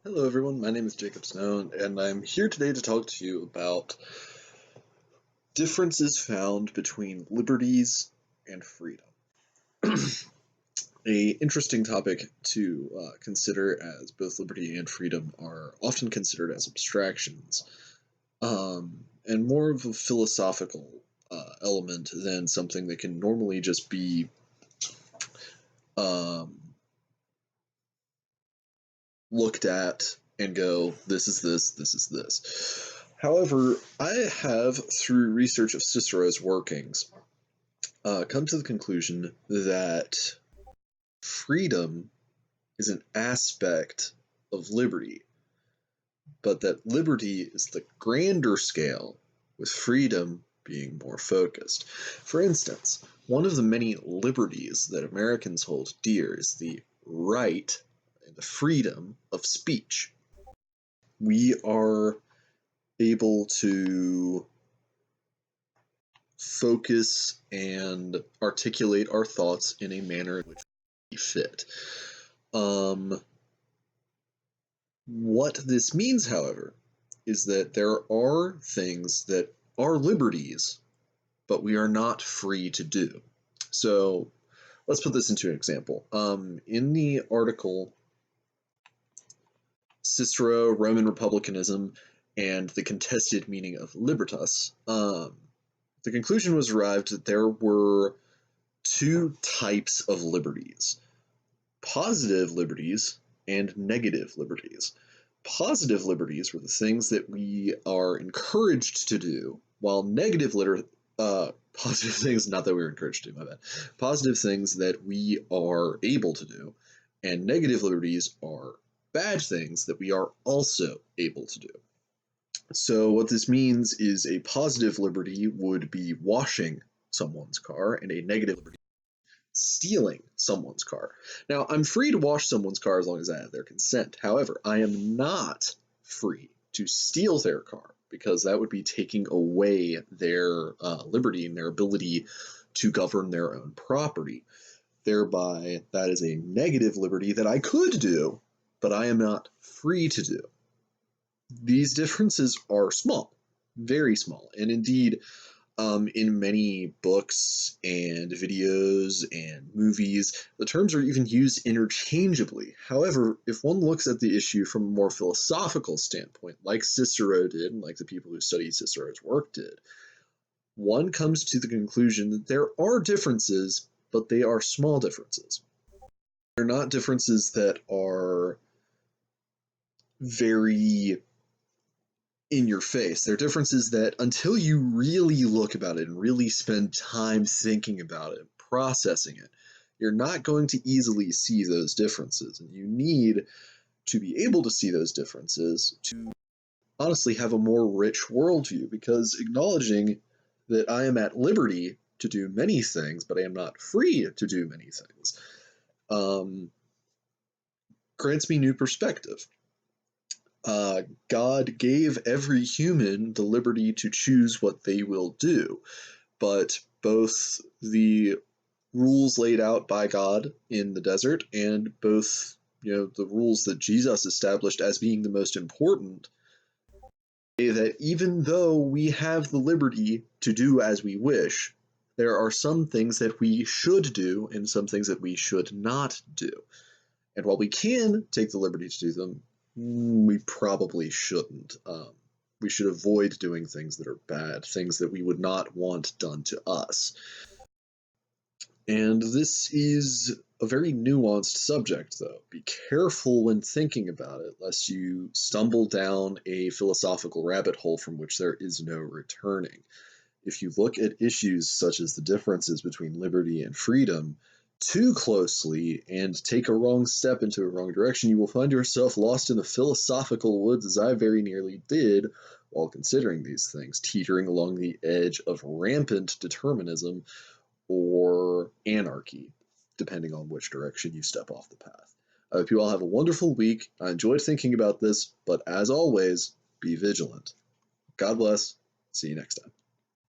Hello everyone, my name is Jacob Snow, and I'm here today to talk to you about differences found between liberties and freedom. A interesting topic to consider, as both liberty and freedom are often considered as abstractions, and more of a philosophical element than something that can normally just be um, looked at and go, this is this, this is this. However, I have, through research of Cicero's workings, come to the conclusion that freedom is an aspect of liberty, but that liberty is the grander scale, with freedom being more focused. For instance, one of the many liberties that Americans hold dear is the right and the freedom of speech. We are able to focus and articulate our thoughts in a manner in which we fit. What this means, however, is that there are things that are liberties, but we are not free to do. So let's put this into an example. In the article Cicero, Roman Republicanism, and the contested meaning of libertas, the conclusion was arrived that there were two types of liberties: positive liberties and negative liberties. Positive liberties were the things that we are encouraged to do, while positive things, not that we were encouraged to do, my bad, positive things that we are able to do, and negative liberties are bad things that we are also able to do. So what this means is a positive liberty would be washing someone's car, and a negative liberty stealing someone's car. Now, I'm free to wash someone's car as long as I have their consent. However, I am not free to steal their car, because that would be taking away their liberty and their ability to govern their own property. Thereby, that is a negative liberty that I could do, but I am not free to do. These differences are small, very small, and indeed, in many books and videos and movies, the terms are even used interchangeably. However, if one looks at the issue from a more philosophical standpoint, like Cicero did, and like the people who studied Cicero's work did, one comes to the conclusion that there are differences, but they are small differences. They're not differences that are very in your face. They're differences that, until you really look about it and really spend time thinking about it, processing it, you're not going to easily see those differences. And you need to be able to see those differences to honestly have a more rich worldview, because acknowledging that I am at liberty to do many things, but I am not free to do many things, grants me new perspective. God gave every human the liberty to choose what they will do, but both the rules laid out by God in the desert and both, the rules that Jesus established as being the most important, say that even though we have the liberty to do as we wish, there are some things that we should do and some things that we should not do. And while we can take the liberty to do them, we probably shouldn't. We should avoid doing things that are bad, things that we would not want done to us. And this is a very nuanced subject, though. Be careful when thinking about it, lest you stumble down a philosophical rabbit hole from which there is no returning. If you look at issues such as the differences between liberty and freedom too closely and take a wrong step into a wrong direction, you will find yourself lost in the philosophical woods, as I very nearly did while considering these things, teetering along the edge of rampant determinism or anarchy, depending on which direction you step off the path. I hope you all have a wonderful week. I enjoyed thinking about this, but as always, be vigilant. God bless. See you next time.